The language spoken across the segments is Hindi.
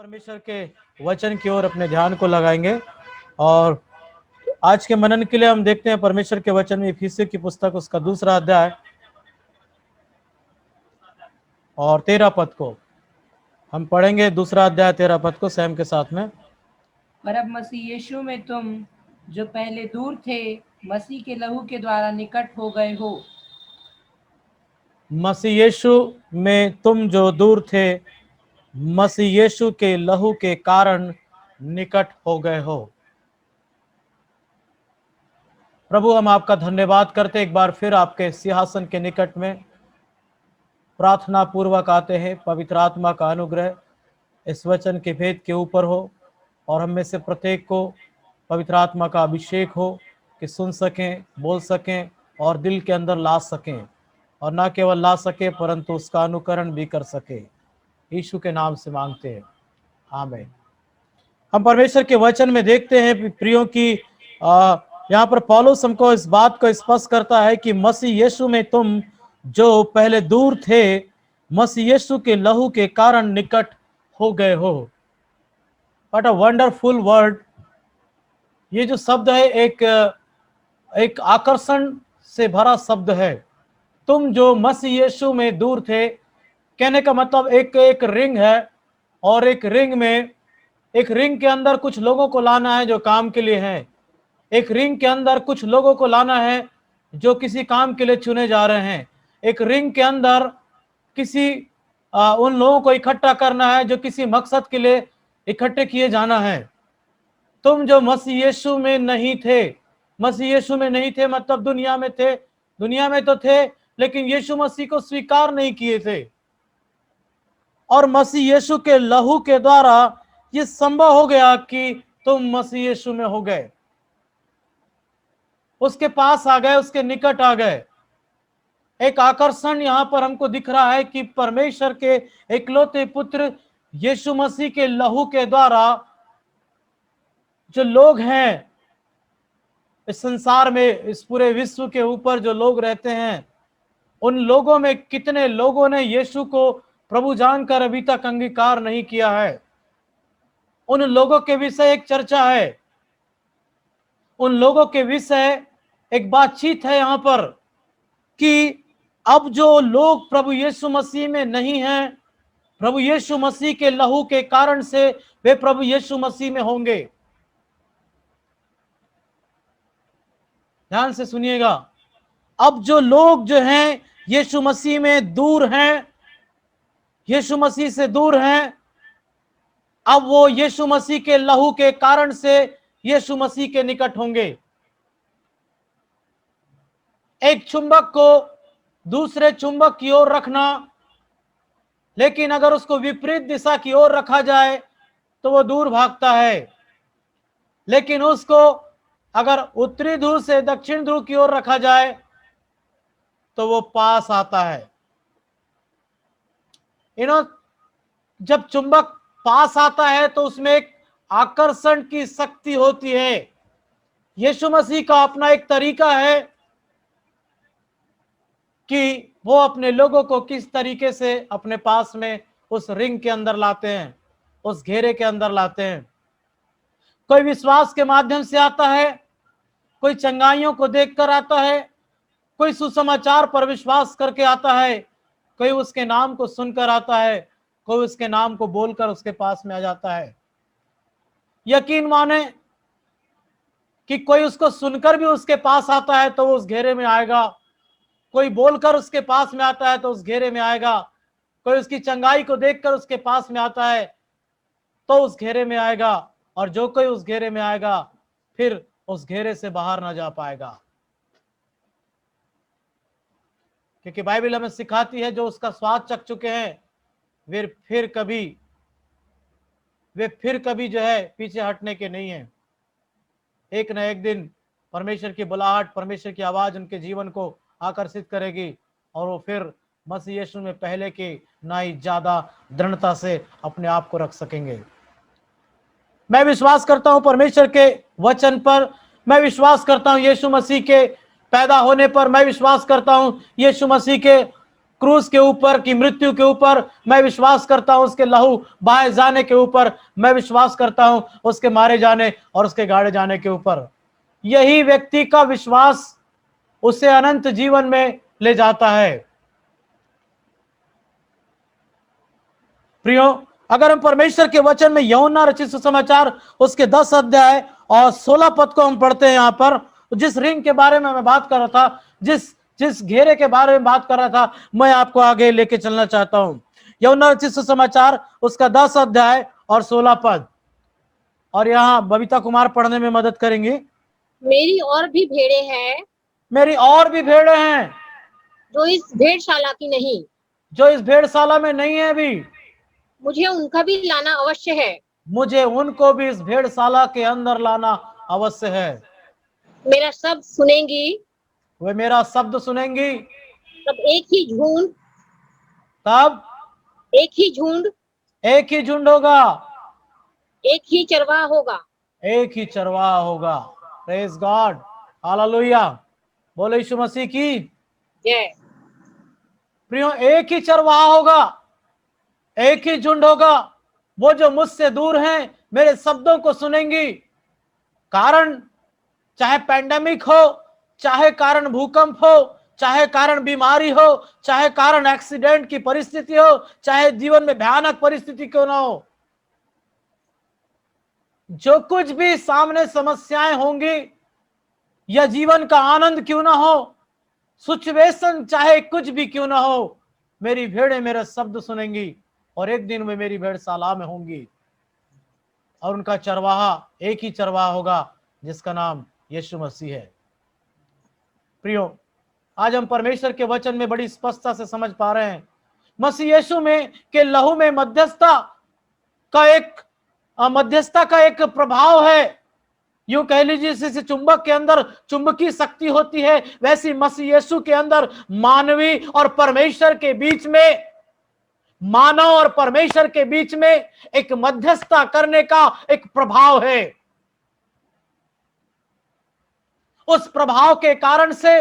परमेश्वर के वचन की ओर अपने ध्यान को लगाएंगे और आज के मनन के लिए हम देखते हैं परमेश्वर के वचन में इफिसियों की पुस्तक उसका 2 अध्याय और 13 पद को हम पढ़ेंगे। 2 अध्याय 13 पद को सैम के साथ में। पर अब मसीह यीशु में तुम जो पहले दूर थे मसीह के लहू के द्वारा निकट हो गए हो। मसीह यीशु में तुम जो दूर थे मसीह यीशु के लहू के कारण निकट हो गए हो। प्रभु, हम आपका धन्यवाद करते एक बार फिर आपके सिंहासन के निकट में प्रार्थना पूर्वक आते हैं। पवित्र आत्मा का अनुग्रह इस वचन के भेद के ऊपर हो और हम में से प्रत्येक को पवित्र आत्मा का अभिषेक हो कि सुन सकें, बोल सकें और दिल के अंदर ला सकें, और ना केवल ला सके परंतु उसका अनुकरण भी कर सके। यीशु के नाम से मांगते हैं, आमीन। हम परमेश्वर के वचन में देखते हैं प्रियों की यहाँ पर पौलुस हमको इस बात को स्पष्ट करता है कि मसीह यीशु में तुम जो पहले दूर थे मसीह यीशु के लहू के कारण निकट हो गए हो। What a wonderful word. ये जो शब्द है एक आकर्षण से भरा शब्द है। तुम जो मसीह यीशु में दूर थे, कहने का मतलब एक रिंग है और एक रिंग के अंदर कुछ लोगों को लाना है जो काम के लिए हैं। एक रिंग के अंदर कुछ लोगों को लाना है जो किसी काम के लिए चुने जा रहे हैं। एक रिंग के अंदर किसी उन लोगों को इकट्ठा करना है जो किसी मकसद के लिए इकट्ठे किए जाना है। तुम जो मसीह यीशु में नहीं थे, मसीह यीशु में नहीं थे मतलब दुनिया में थे, दुनिया में तो थे लेकिन यीशु मसीह को स्वीकार नहीं किए थे, और मसीह यीशु के लहू के द्वारा ये संभव हो गया कि तुम मसीह यीशु में हो गए, उसके पास आ गए, उसके निकट आ गए। एक आकर्षण यहां पर हमको दिख रहा है कि परमेश्वर के इकलौते पुत्र यीशु मसीह के लहू के द्वारा जो लोग हैं इस संसार में, इस पूरे विश्व के ऊपर जो लोग रहते हैं, उन लोगों में कितने लोगों ने यीशु को प्रभु जानकर अभी तक अंगीकार नहीं किया है। उन लोगों के विषय एक चर्चा है, उन लोगों के विषय एक बातचीत है यहां पर कि अब जो लोग प्रभु यीशु मसीह में नहीं हैं, प्रभु यीशु मसीह के लहू के कारण से वे प्रभु यीशु मसीह में होंगे। ध्यान से सुनिएगा। अब जो लोग जो हैं यीशु मसीह में दूर हैं, यीशु मसीह से दूर हैं, अब वो यीशु मसीह के लहू के कारण से यीशु मसीह के निकट होंगे। एक चुंबक को दूसरे चुंबक की ओर रखना, लेकिन अगर उसको विपरीत दिशा की ओर रखा जाए तो वो दूर भागता है, लेकिन उसको अगर उत्तरी ध्रुव से दक्षिण ध्रुव की ओर रखा जाए तो वो पास आता है। जब चुंबक पास आता है तो उसमें एक आकर्षण की शक्ति होती है। यीशु मसीह का अपना एक तरीका है कि वो अपने लोगों को किस तरीके से अपने पास में उस रिंग के अंदर लाते हैं, उस घेरे के अंदर लाते हैं। कोई विश्वास के माध्यम से आता है, कोई चंगाइयों को देखकर आता है, कोई सुसमाचार पर विश्वास करके आता है, कोई उसके नाम को सुनकर आता है, कोई उसके नाम को बोलकर उसके पास में आ जाता है। यकीन माने कि कोई उसको सुनकर भी उसके पास आता है तो वो उस घेरे में आएगा, कोई बोलकर उसके पास में आता है तो उस घेरे में आएगा, कोई उसकी चंगाई को देखकर उसके पास में आता है तो उस घेरे में आएगा, और जो कोई उस घेरे में आएगा फिर उस घेरे से बाहर ना जा पाएगा। क्योंकि बाइबल हमें सिखाती है जो उसका स्वाद चख चुके हैं वे फिर कभी जो है पीछे हटने के नहीं है। एक न एक दिन परमेश्वर की बुलाहट, परमेश्वर की आवाज उनके जीवन को आकर्षित करेगी और वो फिर मसीह यीशु में पहले के ना ही ज्यादा दृढ़ता से अपने आप को रख सकेंगे। मैं विश्वास करता हूं परमेश्वर के वचन पर, मैं विश्वास करता हूं यीशु मसीह के पैदा होने पर, मैं विश्वास करता हूं यीशु मसीह के क्रूस के ऊपर की मृत्यु के ऊपर मैं विश्वास करता हूं, उसके लहू बहाए जाने के ऊपर मैं विश्वास करता हूं, उसके मारे जाने और उसके गाड़े जाने के ऊपर। यही व्यक्ति का विश्वास उसे अनंत जीवन में ले जाता है। प्रियो, अगर हम परमेश्वर के वचन में यूहन्ना रचित सुसमाचार उसके 10 अध्याय और 16 पद को हम पढ़ते हैं, यहां पर जिस रिंग के बारे में मैं बात कर रहा था, जिस जिस घेरे के बारे में बात कर रहा था, मैं आपको आगे लेके चलना चाहता हूं। यूहन्ना रचित सुसमाचार उसका 10 अध्याय और 16 पद, और यहां बबीता कुमार पढ़ने में मदद करेंगी। मेरी और भी भेड़ें हैं मेरी और भी भेड़ें हैं जो इस भेड़शाला की नहीं, जो इस भेड़शाला में नहीं है अभी, मुझे उनका भी लाना अवश्य है। मुझे उनको भी इस भेड़शाला के अंदर लाना अवश्य है। मेरा शब्द सुनेंगी, वे मेरा शब्द सुनेंगी, तब एक ही झुंड तब एक ही झुंड एक ही झुंड होगा, एक ही चरवाहा होगा। एक ही चरवाहा होगा। प्रेज गॉड, हालेलुया, बोलो यीशु मसीह की जय। प्रियो, एक ही चरवाहा होगा, एक ही झुंड होगा। वो जो मुझसे दूर हैं मेरे शब्दों को सुनेंगी। कारण चाहे पैंडेमिक हो, चाहे कारण भूकंप हो, चाहे कारण बीमारी हो, चाहे कारण एक्सीडेंट की परिस्थिति हो, चाहे जीवन में भयानक परिस्थिति क्यों ना हो, जो कुछ भी सामने समस्याएं होंगी या जीवन का आनंद क्यों ना हो, सिचुएशन चाहे कुछ भी क्यों ना हो, मेरी भेड़ें मेरे शब्द सुनेंगी और एक दिन वे मेरी भेड़शाला में होंगी और उनका चरवाहा एक ही चरवाहा होगा जिसका नाम यीशु मसीह है। प्रियो, आज हम परमेश्वर के वचन में बड़ी स्पष्टता से समझ पा रहे हैं, मसीह यीशु में के लहू में मध्यस्थता का एक प्रभाव है। यूं कह लीजिए, जैसे चुंबक के अंदर चुंबकीय शक्ति होती है, वैसी मसीह यीशु के अंदर मानवी और परमेश्वर के बीच में, मानव और परमेश्वर के बीच में एक मध्यस्थता करने का एक प्रभाव है। उस प्रभाव के कारण से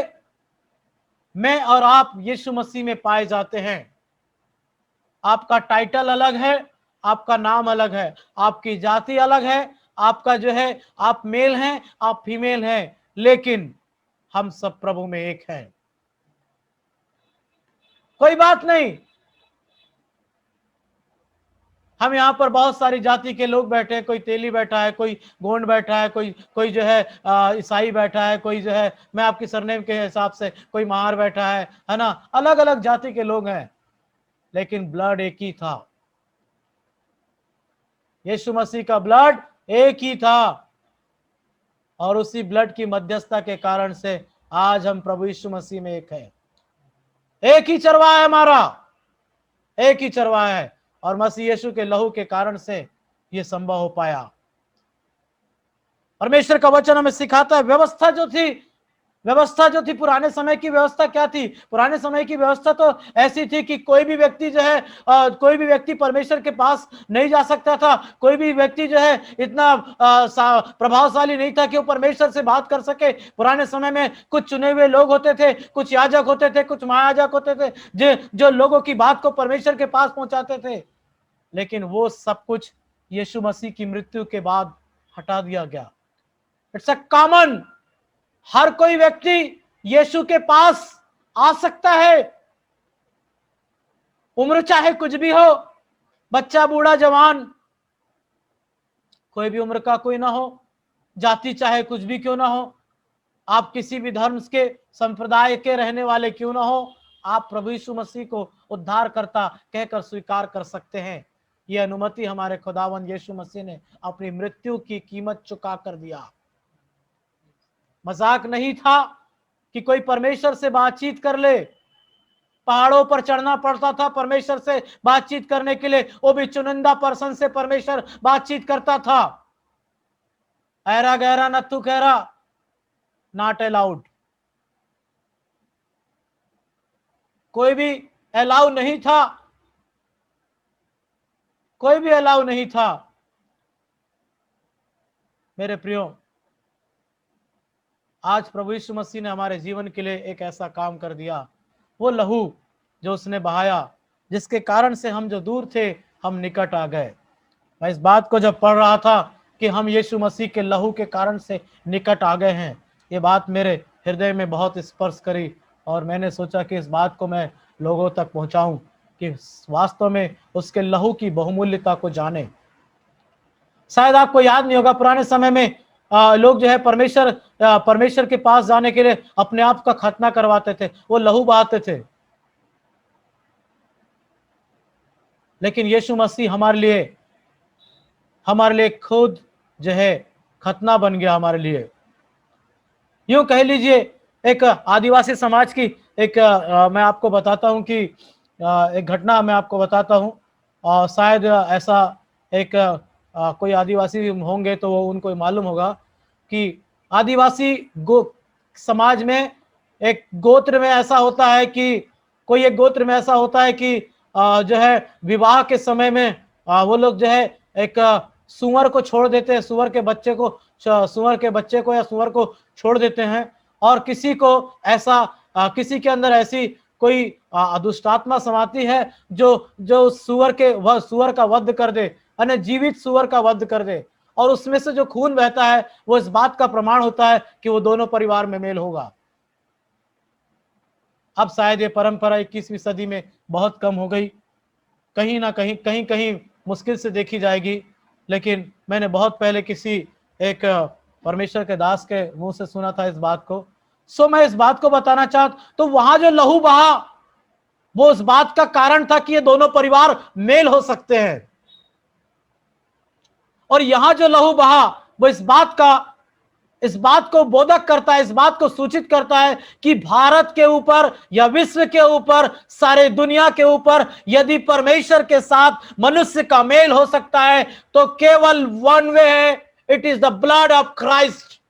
मैं और आप यीशु मसीह में पाए जाते हैं। आपका टाइटल अलग है, आपका नाम अलग है, आपकी जाति अलग है, आपका जो है, आप मेल हैं, आप फीमेल हैं, लेकिन हम सब प्रभु में एक हैं। कोई बात नहीं, हम यहां पर बहुत सारी जाति के लोग बैठे हैं, कोई तेली बैठा है, कोई गोंड बैठा है, कोई कोई जो है ईसाई बैठा है, कोई जो है, मैं आपकी सरनेम के हिसाब से, कोई महार बैठा है ना, अलग अलग जाति के लोग हैं, लेकिन ब्लड एक ही था। यीशु मसीह का ब्लड एक ही था और उसी ब्लड की मध्यस्थता के कारण से आज हम प्रभु यीशु मसीह में एक है। एक ही चरवाहा है हमारा, एक ही चरवाहा है, और मसीह यीशु के लहू के कारण से यह संभव हो पाया। परमेश्वर का वचन हमें सिखाता है, व्यवस्था जो थी, पुराने समय की व्यवस्था क्या थी? पुराने समय की व्यवस्था तो ऐसी थी कि कोई भी व्यक्ति जो है, कोई भी व्यक्ति परमेश्वर के पास नहीं जा सकता था। कोई भी व्यक्ति जो है इतना प्रभावशाली नहीं था कि वो परमेश्वर से बात कर सके। पुराने समय में कुछ चुने हुए लोग होते थे, कुछ याजक होते थे, कुछ महायाजक होते थे, जो लोगों की बात को परमेश्वर के पास पहुंचाते थे। लेकिन वो सब कुछ यीशु मसीह की मृत्यु के बाद हटा दिया गया। इट्स अ कॉमन, हर कोई व्यक्ति यीशु के पास आ सकता है, उम्र चाहे कुछ भी हो, बच्चा, बूढ़ा, जवान, कोई भी उम्र का कोई ना हो, जाति चाहे कुछ भी क्यों ना हो, आप किसी भी धर्म के संप्रदाय के रहने वाले क्यों ना हो, आप प्रभु यीशु मसीह को उद्धारकर्ता कहकर स्वीकार कर सकते हैं। यह अनुमति हमारे खुदावंद यीशु मसीह ने अपनी मृत्यु की कीमत चुका कर दिया। मजाक नहीं था कि कोई परमेश्वर से बातचीत कर ले। पहाड़ों पर चढ़ना पड़ता था परमेश्वर से बातचीत करने के लिए, वो भी चुनिंदा पर्सन से परमेश्वर बातचीत करता था। ऐरा गहरा नत्थु कहरा, नॉट अलाउड। कोई भी अलाउ नहीं था, कोई भी अलाउ नहीं था। मेरे प्रियो, आज प्रभु यीशु मसीह ने हमारे जीवन के लिए एक ऐसा काम कर दिया। वो लहू जो उसने बहाया, जिसके कारण से हम जो दूर थे हम निकट आ गए। मैं इस बात को जब पढ़ रहा था कि हम यीशु मसीह के लहू के कारण से निकट आ गए हैं, ये बात मेरे हृदय में बहुत स्पर्श करी और मैंने सोचा कि इस बात को मैं लोगों तक पहुंचाऊं कि वास्तव में उसके लहू की बहुमूल्यता को जाने। शायद आपको याद नहीं होगा, पुराने समय में लोग जो है परमेश्वर के पास जाने के लिए अपने आप का खतना करवाते थे, वो लहू बहाते थे। लेकिन यीशु मसीह हमारे लिए खुद जो है खतना बन गया हमारे लिए। यूं कह लीजिए, एक आदिवासी समाज की एक मैं आपको बताता हूं कि एक घटना मैं आपको बताता हूं, और शायद ऐसा एक कोई आदिवासी होंगे तो वो उनको मालूम होगा कि आदिवासी समाज में एक गोत्र में ऐसा होता है कि कोई एक गोत्र में ऐसा होता है कि जो है विवाह के समय में वो लोग जो है एक सुअर को छोड़ देते हैं, सुअर के बच्चे को या सुअर को छोड़ देते हैं, और किसी को ऐसा किसी के अंदर ऐसी कोई दुष्ट आत्मा समाती है जो सुअर का वध कर दे, यानी जीवित सुअर का वध कर दे, और उसमें से जो खून बहता है वो इस बात का प्रमाण होता है कि वो दोनों परिवार में मेल होगा। अब शायद ये परंपरा 21वीं सदी में बहुत कम हो गई, कहीं ना कहीं मुश्किल से देखी जाएगी, लेकिन मैंने बहुत पहले किसी एक परमेश्वर के दास के मुंह से सुना था इस बात को। सो मैं इस बात को बताना चाहता, तो वहां जो लहू बहा वो इस बात का कारण था कि ये दोनों परिवार मेल हो सकते हैं, और यहां जो लहू बहा वो इस बात को बोधक करता है, इस बात को सूचित करता है कि भारत के ऊपर या विश्व के ऊपर, सारे दुनिया के ऊपर यदि परमेश्वर के साथ मनुष्य का मेल हो सकता है तो केवल वन वे है, it is the blood of Christ.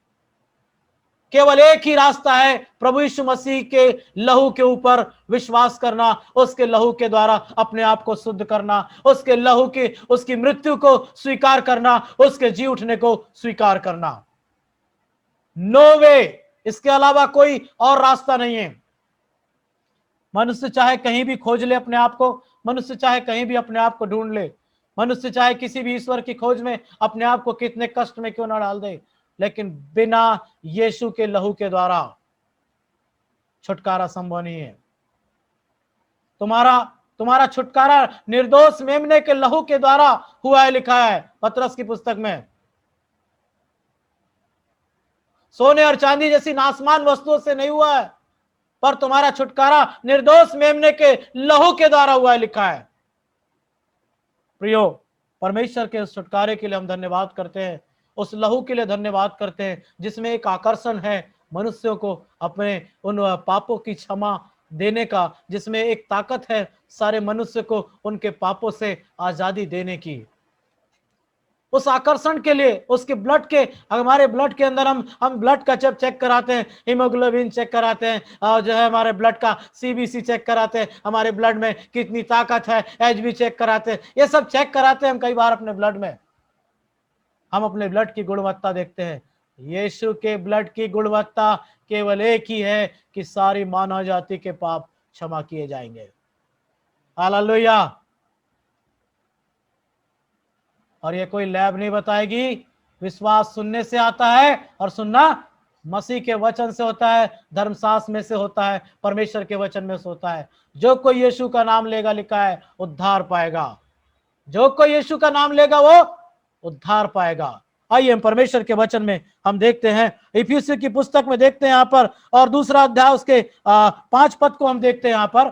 केवल एक ही रास्ता है, प्रभु यीशु मसीह के लहू के ऊपर विश्वास करना, उसके लहू के द्वारा अपने आप को शुद्ध करना, उसके लहू की उसकी मृत्यु को स्वीकार करना, उसके जी उठने को स्वीकार करना। नो वे, इसके अलावा कोई और रास्ता नहीं है। मनुष्य चाहे कहीं भी खोज ले अपने आप को, मनुष्य चाहे कहीं भी अपने आप को ढूंढ ले, मनुष्य चाहे किसी भी ईश्वर की खोज में अपने आप को कितने कष्ट में क्यों ना डाल दे, लेकिन बिना यीशु के लहू के द्वारा छुटकारा संभव नहीं है। तुम्हारा छुटकारा निर्दोष मेमने के लहू के द्वारा हुआ है, लिखा है पतरस की पुस्तक में। सोने और चांदी जैसी नासमान वस्तुओं से नहीं हुआ है, पर तुम्हारा छुटकारा निर्दोष मेमने के लहू के द्वारा हुआ है, लिखा है। प्रियो, परमेश्वर के उस छुटकारे के लिए हम धन्यवाद करते हैं, उस लहू के लिए धन्यवाद करते हैं जिसमें एक आकर्षण है मनुष्यों को अपने उन पापों की क्षमा देने का, जिसमें एक ताकत है सारे मनुष्य को उनके पापों से आजादी देने की। उस आकर्षण के लिए उसके ब्लड के, हमारे ब्लड के अंदर हम ब्लड का जब चेक कराते हैं, हीमोग्लोबिन चेक कराते हैं, और जो है हमारे ब्लड का सीबीसी चेक कराते हैं, हमारे ब्लड में कितनी ताकत है, एचबी चेक कराते हैं, ये सब चेक कराते हैं हम कई बार अपने ब्लड में। हम अपने ब्लड की गुणवत्ता देखते हैं। यीशु के ब्लड की गुणवत्ता केवल एक ही है कि सारी मानव जाति के पाप क्षमा किए जाएंगे। हालेलुया। और ये कोई लैब नहीं बताएगी, विश्वास सुनने से आता है, और सुनना मसीह के वचन से होता है, धर्मशास्त्र में से होता है, परमेश्वर के वचन में से होता है। जो कोई यीशु का नाम लेगा, लिखा है, उद्धार पाएगा। जो कोई यीशु का नाम लेगा वो उद्धार पाएगा। आइए हम परमेश्वर के वचन में हम देखते हैं, इफिसियों की पुस्तक में देखते हैं यहाँ पर, और दूसरा अध्याय उसके 5 पद को हम देखते हैं यहाँ पर।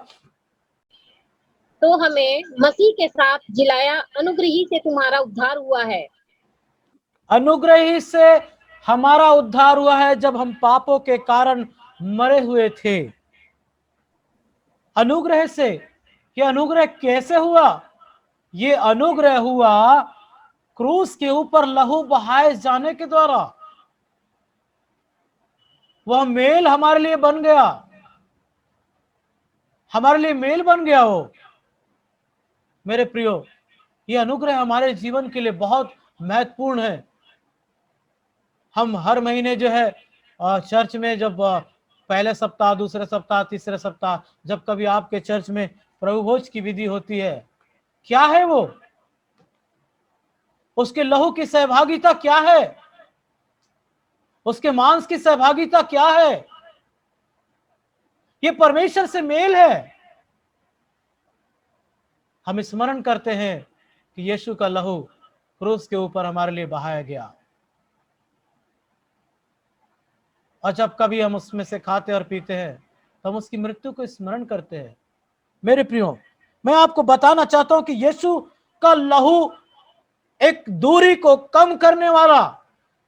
तो हमें मसीह के साथ जिलाया अनुग्रह ही से तुम्हारा उद्धार हुआ है। अनुग्रह ही से हमारा उद्धार हुआ है, जब हम पापों के कारण मरे हुए थे। अनुग्रह से, ये अनुग्रह कैसे हुआ? ये अनुग्रह हुआ क्रूस के ऊपर लहू बहाए जाने के द्वारा। वह मेल हमारे लिए बन गया, हमारे लिए मेल बन गया वो। मेरे प्रियो, ये अनुग्रह हमारे जीवन के लिए बहुत महत्वपूर्ण है। हम हर महीने जो है चर्च में जब पहले सप्ताह, दूसरे सप्ताह, तीसरे सप्ताह, जब कभी आपके चर्च में प्रभु भोज की विधि होती है, क्या है वो? उसके लहू की सहभागिता क्या है? उसके मांस की सहभागिता क्या है? ये परमेश्वर से मेल है। हम स्मरण करते हैं कि यीशु का लहू क्रूस के ऊपर हमारे लिए बहाया गया, और जब कभी हम उसमें से खाते और पीते हैं तो हम उसकी मृत्यु को स्मरण करते हैं। मेरे प्रियो, मैं आपको बताना चाहता हूं कि यीशु का लहू एक दूरी को कम करने वाला,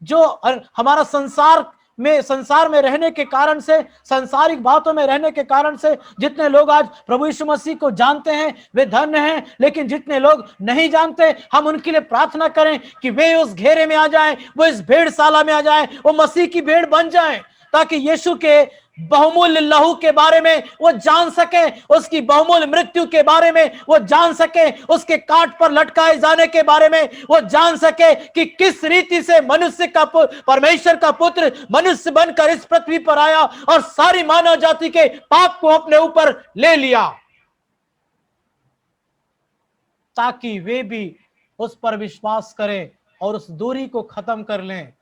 जो हमारा संसार में रहने के कारण से, संसारिक बातों में रहने के कारण से, जितने लोग आज प्रभु यीशु मसीह को जानते हैं वे धन्य हैं, लेकिन जितने लोग नहीं जानते, हम उनके लिए प्रार्थना करें कि वे उस घेरे में आ जाएं, वो इस भेड़शाला में आ जाएं, वो मसीह की भेड़ बन जाएं, ताकि यीशु के बहुमूल्य लहू के बारे में वो जान सके, उसकी बहुमूल्य मृत्यु के बारे में वो जान सके, उसके काट पर लटकाए जाने के बारे में वो जान सके कि किस रीति से मनुष्य का परमेश्वर का पुत्र मनुष्य बनकर इस पृथ्वी पर आया और सारी मानव जाति के पाप को अपने ऊपर ले लिया, ताकि वे भी उस पर विश्वास करें और उस दूरी को खत्म कर लें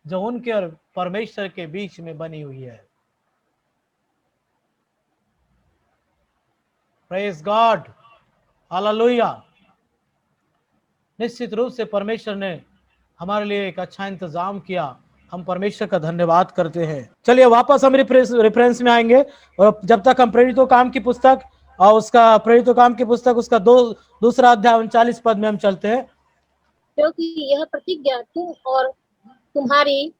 जो उनके और परमेश्वर के बीच में बनी हुई है। Praise God, hallelujah. निश्चित रूप से परमेश्वर ने हमारे लिए एक अच्छा इंतजाम किया, हम परमेश्वर का धन्यवाद करते हैं। चलिए वापस हम रेफरेंस में आएंगे, और जब तक हम प्रेरितों काम की पुस्तक और उसका प्रेरितों काम की पुस्तक उसका दूसरा अध्याय 39 पद में हम चलते हैं। क्योंकि यह प्रतिज्ञा तुम और तुम्हारी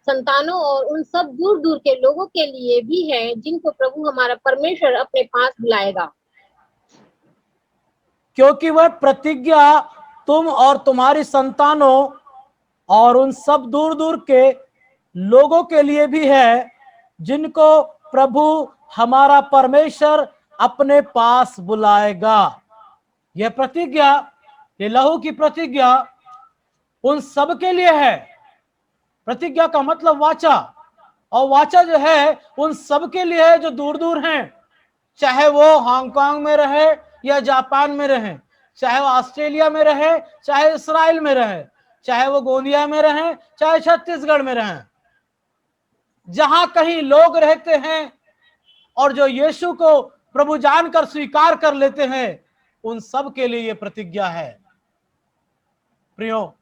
संतानों और उन सब दूर दूर के लोगों के लिए भी है, जिनको प्रभु हमारा परमेश्वर अपने पास बुलाएगा। क्योंकि वह प्रतिज्ञा तुम और तुम्हारी संतानों और उन सब दूर दूर के लोगों के लिए भी है, जिनको प्रभु हमारा परमेश्वर अपने पास बुलाएगा। यह प्रतिज्ञा, ये लहू की प्रतिज्ञा उन सब के लिए है। प्रतिज्ञा का मतलब वाचा, और वाचा जो है उन सब के लिए है जो दूर दूर हैं, चाहे वो हांगकांग में रहे या जापान में रहे, चाहे वो ऑस्ट्रेलिया में रहे, चाहे इस्राइल में रहे, चाहे वो गोंदिया में रहे, चाहे छत्तीसगढ़ में रहे, जहां कहीं लोग रहते हैं और जो यीशु को प्रभु जानकर स्वीकार कर लेते हैं, उन सब के लिए ये प्रतिज्ञा है। प्रियो,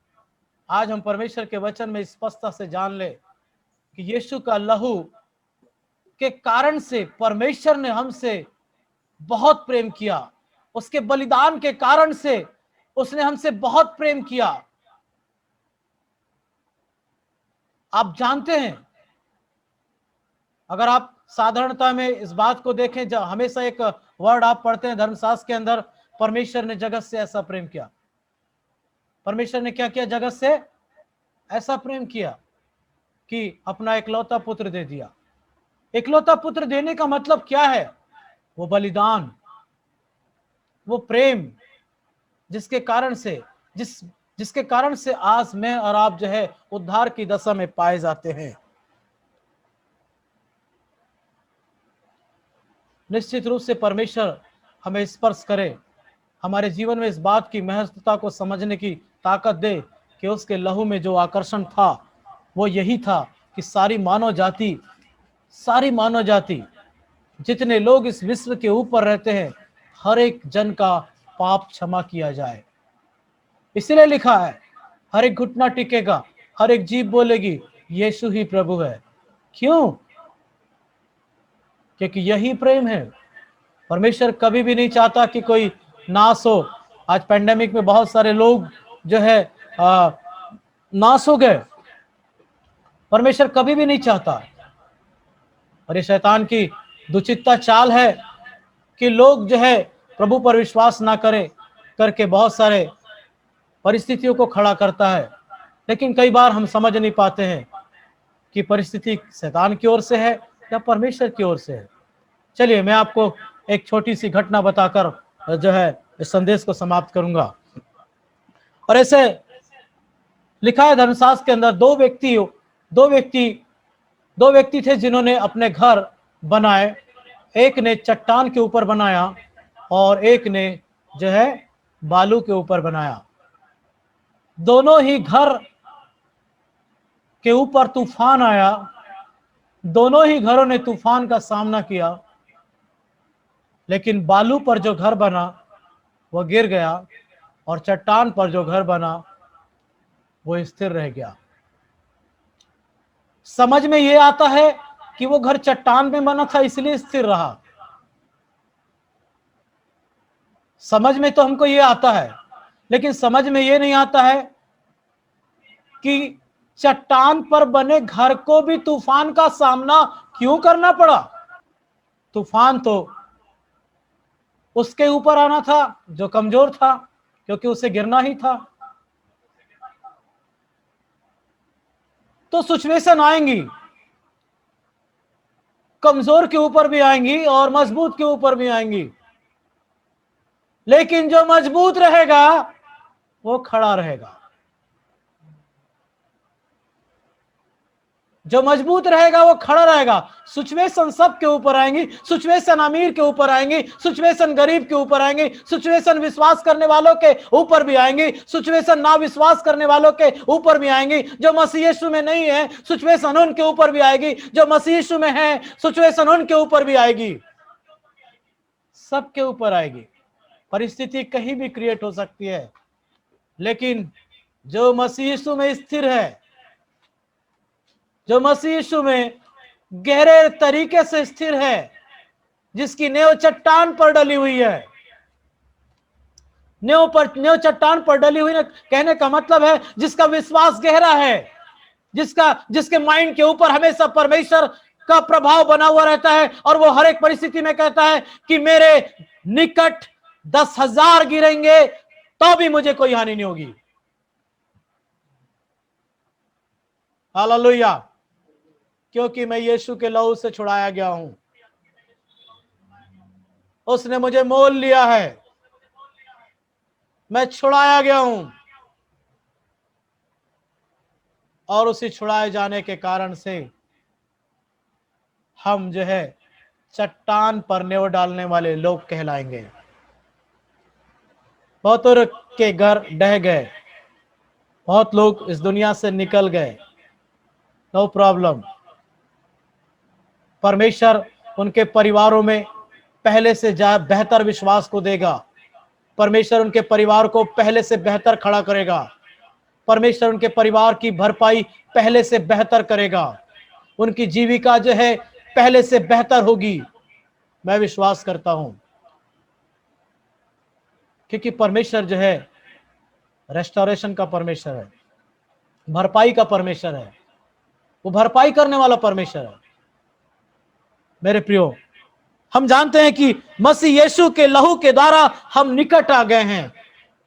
आज हम परमेश्वर के वचन में स्पष्टता से जान ले कि यीशु का लहू के कारण से परमेश्वर ने हमसे बहुत प्रेम किया, उसके बलिदान के कारण से उसने हमसे बहुत प्रेम किया। आप जानते हैं, अगर आप साधारणता में इस बात को देखें, जब हमेशा एक वर्ड आप पढ़ते हैं धर्मशास्त्र के अंदर, परमेश्वर ने जगत से ऐसा प्रेम किया। परमेश्वर ने क्या किया? जगत से ऐसा प्रेम किया कि अपना इकलौता पुत्र दे दिया। इकलौता पुत्र देने का मतलब क्या है? वो बलिदान, वो प्रेम, जिसके कारण से आज मैं और आप जो है उद्धार की दशा में पाए जाते हैं। निश्चित रूप से परमेश्वर हमें स्पर्श करे, हमारे जीवन में इस बात की महत्वता को समझने की ताकत दे कि उसके लहू में जो आकर्षण था वो यही था कि सारी मानव जाति जितने लोग इस विश्व के ऊपर रहते हैं, हर एक जन का पाप क्षमा किया जाए। इसलिए लिखा है, हर एक घुटना टिकेगा, हर एक जीभ बोलेगी यीशु ही प्रभु है। क्यों? क्योंकि यही प्रेम है। परमेश्वर कभी भी नहीं चाहता कि कोई नाश हो। आज पेंडेमिक में बहुत सारे लोग जो है नाश हो गए। परमेश्वर कभी भी नहीं चाहता, और ये शैतान की दुचित्ता चाल है कि लोग जो है प्रभु पर विश्वास ना करें करके बहुत सारे परिस्थितियों को खड़ा करता है। लेकिन कई बार हम समझ नहीं पाते हैं कि परिस्थिति शैतान की ओर से है या परमेश्वर की ओर से है। चलिए मैं आपको एक छोटी सी घटना बताकर जो है इस संदेश को समाप्त करूंगा। और ऐसे लिखा है धर्मशास्त्र के अंदर, दो व्यक्ति दो व्यक्ति थे जिन्होंने अपने घर बनाए। एक ने चट्टान के ऊपर बनाया और एक ने जो है बालू के ऊपर बनाया। दोनों ही घर के ऊपर तूफान आया, दोनों ही घरों ने तूफान का सामना किया, लेकिन बालू पर जो घर बना वो गिर गया और चट्टान पर जो घर बना वो स्थिर रह गया। समझ में ये आता है कि वो घर चट्टान में बना था इसलिए स्थिर रहा। समझ में तो हमको ये आता है, लेकिन समझ में ये नहीं आता है कि चट्टान पर बने घर को भी तूफान का सामना क्यों करना पड़ा। तूफान तो उसके ऊपर आना था जो कमजोर था, क्योंकि उसे गिरना ही था। तो सिचुएशन आएंगी, कमजोर के ऊपर भी आएंगी और मजबूत के ऊपर भी आएंगी, लेकिन जो मजबूत रहेगा वो खड़ा रहेगा। जो मजबूत रहेगा वो खड़ा रहेगा। सिचुएशन सब के ऊपर आएंगी, सिचुएशन अमीर के ऊपर आएंगी, सिचुएशन गरीब के ऊपर आएंगी, सिचुएशन विश्वास करने वालों के ऊपर भी आएंगी, सिचुएशन ना विश्वास करने वालों के ऊपर भी आएंगी। जो मसीह यीशु में नहीं है सिचुएशन उनके ऊपर भी आएगी, जो मसीह यीशु में है सिचुएशन उनके ऊपर भी आएगी, सबके ऊपर आएगी। परिस्थिति कहीं भी क्रिएट हो सकती है, लेकिन जो मसीह यीशु में स्थिर है, जो मसीह यीशु में गहरे तरीके से स्थिर है, जिसकी नेव चट्टान पर डली हुई है, नेव चट्टान पर डली हुई है कहने का मतलब है जिसका विश्वास गहरा है, जिसके माइंड के ऊपर हमेशा परमेश्वर का प्रभाव बना हुआ रहता है, और वो हर एक परिस्थिति में कहता है कि मेरे निकट 10,000 गिरेंगे तो भी मुझे कोई हानि नहीं होगी। हालेलुया, क्योंकि मैं यीशु के लहू से छुड़ाया गया हूं, उसने मुझे मोल लिया है, मैं छुड़ाया गया हूं, और उसी छुड़ाए जाने के कारण से हम जो है चट्टान पर नेव डालने वाले लोग कहलाएंगे। बहुतों के घर ढह गए, बहुत लोग इस दुनिया से निकल गए, नो प्रॉब्लम। परमेश्वर उनके परिवारों में पहले से बेहतर विश्वास को देगा, परमेश्वर उनके परिवार को पहले से बेहतर खड़ा करेगा, परमेश्वर उनके परिवार की भरपाई पहले से बेहतर करेगा, उनकी जीविका जो है पहले से बेहतर होगी। मैं विश्वास करता हूं, क्योंकि परमेश्वर जो है रेस्टोरेशन का परमेश्वर है, भरपाई का परमेश्वर है, वो भरपाई करने वाला परमेश्वर है। मेरे प्रियो, हम जानते हैं कि मसीह यीशु के लहू के द्वारा हम निकट आ गए हैं।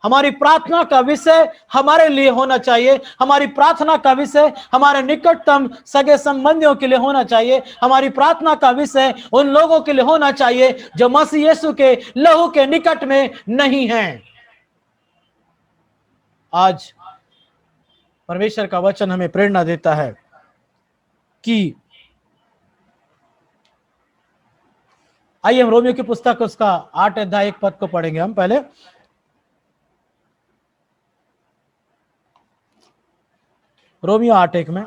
हमारी प्रार्थना का विषय हमारे लिए होना चाहिए, हमारी प्रार्थना का विषय हमारे निकटतम सगे संबंधियों के लिए होना चाहिए, हमारी प्रार्थना का विषय उन लोगों के लिए होना चाहिए जो मसीह यीशु के लहू के निकट में नहीं हैं। आज परमेश्वर का वचन हमें प्रेरणा देता है कि आइए हम रोमियो की पुस्तक उसका 8 अध्याय 1 पद को पढ़ेंगे। हम पहले रोमियो 8:1 में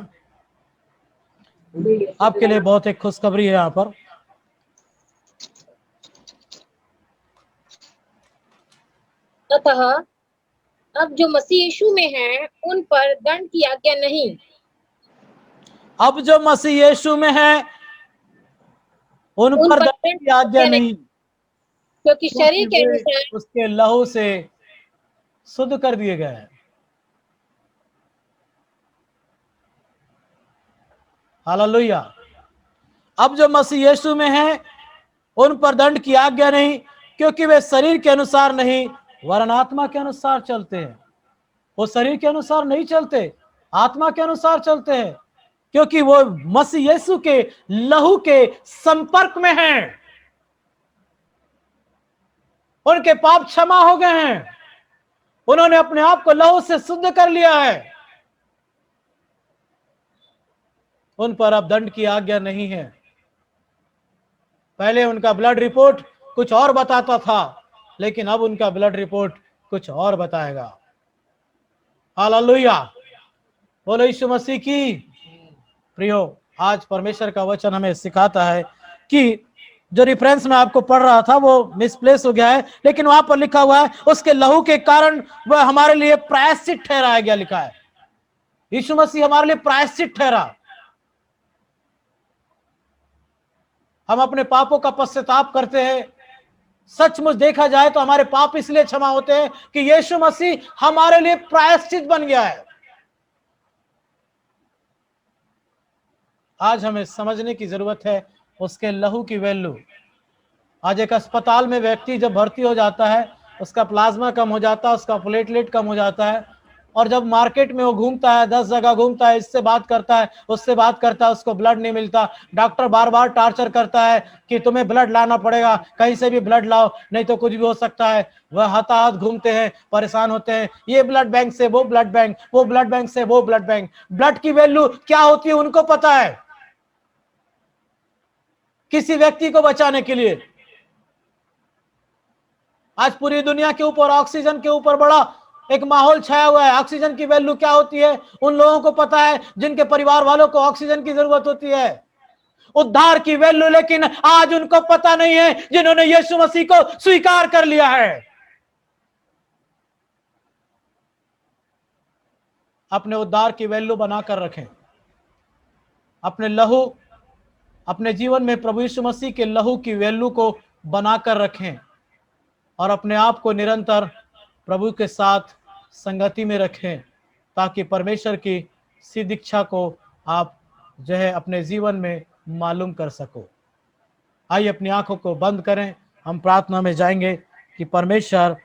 आपके लिए बहुत एक खुशखबरी है। यहां पर अतः अब जो मसीह यीशु में हैं उन पर दंड की आज्ञा नहीं। अब जो मसीह यीशु में है उन पर दंड की आज्ञा नहीं, क्योंकि शरीर के अनुसार उसके लहू से शुद्ध कर दिए गए हैं। हालेलुया। अब जो मसीह यीशु में है उन पर दंड की आज्ञा नहीं, क्योंकि वे शरीर के अनुसार नहीं वरन आत्मा के अनुसार चलते हैं। वो शरीर के अनुसार नहीं चलते, आत्मा के अनुसार चलते हैं, क्योंकि वो मसीह यीशु के लहू के संपर्क में हैं। उनके पाप क्षमा हो गए हैं, उन्होंने अपने आप को लहू से शुद्ध कर लिया है। उन पर अब दंड की आज्ञा नहीं है। पहले उनका ब्लड रिपोर्ट कुछ और बताता था, लेकिन अब उनका ब्लड रिपोर्ट कुछ और बताएगा। हालेलुया, बोलो यीशु मसीह की। प्रियो, आज परमेश्वर का वचन हमें सिखाता है कि जो रेफरेंस में आपको पढ़ रहा था वो मिसप्लेस हो गया है, लेकिन वहां पर लिखा हुआ है उसके लहू के कारण वह हमारे लिए प्रायश्चित ठहराया गया, लिखा है। यीशु मसीह हमारे लिए प्रायश्चित ठहरा। हम अपने पापों का पश्चाताप करते हैं। सचमुच देखा जाए तो हमारे पाप इसलिए क्षमा होते हैं कि यीशु मसीह हमारे लिए प्रायश्चित बन गया है। आज हमें समझने की जरूरत है उसके लहू की वैल्यू। आज एक अस्पताल में व्यक्ति जब भर्ती हो जाता है, उसका प्लाज्मा कम हो जाता है, उसका प्लेटलेट कम हो जाता है, और जब मार्केट में वो घूमता है, 10 जगह घूमता है, इससे बात करता है, उससे बात करता है, उसको ब्लड नहीं मिलता। डॉक्टर बार बार टार्चर करता है कि तुम्हें ब्लड लाना पड़ेगा, कहीं से भी ब्लड लाओ, नहीं तो कुछ भी हो सकता है। वह हताहत घूमते हैं, परेशान होते हैं, ये ब्लड बैंक से वो ब्लड बैंक, वो ब्लड बैंक से वो ब्लड बैंक। ब्लड की वैल्यू क्या होती है उनको पता है। किसी व्यक्ति को बचाने के लिए आज पूरी दुनिया के ऊपर ऑक्सीजन के ऊपर बड़ा एक माहौल छाया हुआ है। ऑक्सीजन की वैल्यू क्या होती है उन लोगों को पता है जिनके परिवार वालों को ऑक्सीजन की जरूरत होती है। उद्धार की वैल्यू लेकिन आज उनको पता नहीं है जिन्होंने यीशु मसीह को स्वीकार कर लिया है। अपने उद्धार की वैल्यू बनाकर रखें। अपने लहू, अपने जीवन में प्रभु यीशु मसीह के लहू की वैल्यू को बनाकर रखें और अपने आप को निरंतर प्रभु के साथ संगति में रखें, ताकि परमेश्वर की सिद्ध इच्छा को आप जो है अपने जीवन में मालूम कर सको। आइए अपनी आंखों को बंद करें, हम प्रार्थना में जाएंगे कि परमेश्वर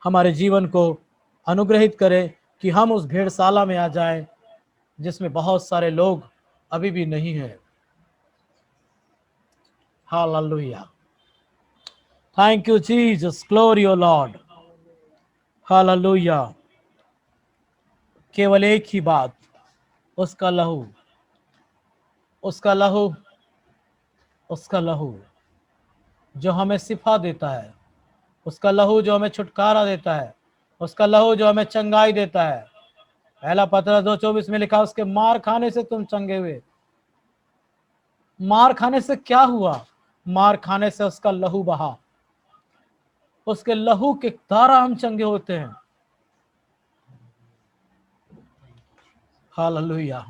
हमारे जीवन को अनुग्रहित करे कि हम उस भेड़शाला में आ जाएं जिसमें बहुत सारे लोग अभी भी नहीं है। Hallelujah, thank you Jesus, glory O Lord. Hallelujah. केवल एक ही बात, उसका लहू, उसका लहू, उसका लहू जो हमें शिफा देता है, उसका लहू जो हमें छुटकारा देता है, उसका लहू जो हमें चंगाई देता है। पहला पत्रस 2:24 में लिखा, उसके मार खाने से तुम चंगे हुए। मार खाने से क्या हुआ? मार खाने से उसका लहू बहा, उसके लहू के द्वारा हम चंगे होते हैं। Hallelujah,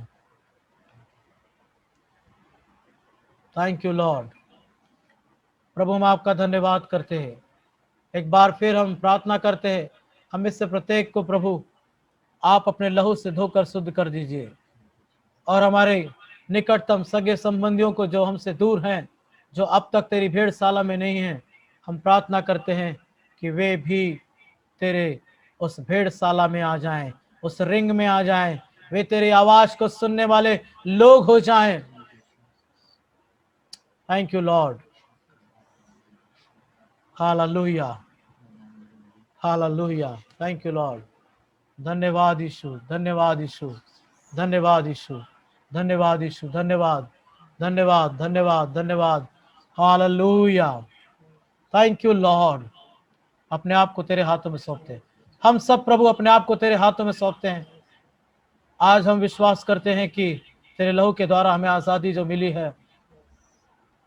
thank you Lord. प्रभु हम आपका धन्यवाद करते हैं। एक बार फिर हम प्रार्थना करते हैं, हम इससे प्रत्येक को प्रभु आप अपने लहू से धोकर शुद्ध कर दीजिए, और हमारे निकटतम सगे संबंधियों को जो हमसे दूर हैं, जो अब तक तेरी भेड़शाला में नहीं हैं, हम प्रार्थना करते हैं कि वे भी तेरे उस भेड़शाला में आ जाएं, उस रिंग में आ जाएं, वे तेरी आवाज को सुनने वाले लोग हो जाएं। Thank you Lord. Hallelujah, hallelujah, thank you Lord. धन्यवाद यीशु, धन्यवाद यीशु, धन्यवाद यीशु, धन्यवाद यीशु, धन्यवाद, धन्यवाद, धन्यवाद, धन्यवाद। Hallelujah, thank you Lord. अपने आप को तेरे हाथों में सौंपते हैं हम सब प्रभु, अपने आप को तेरे हाथों में सौंपते हैं। आज हम विश्वास करते हैं कि तेरे लहू के द्वारा हमें आजादी जो मिली है,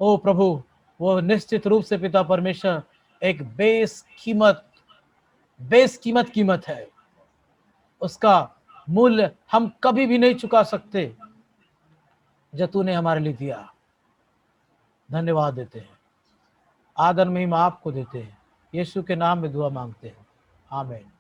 ओ प्रभु, वो निश्चित रूप से पिता परमेश्वर एक बेसकीमत कीमत है। उसका मूल्य हम कभी भी नहीं चुका सकते जो तूने हमारे लिए दिया। धन्यवाद देते हैं, आदर में हम आपको देते हैं। यीशु के नाम में दुआ मांगते हैं, आमीन।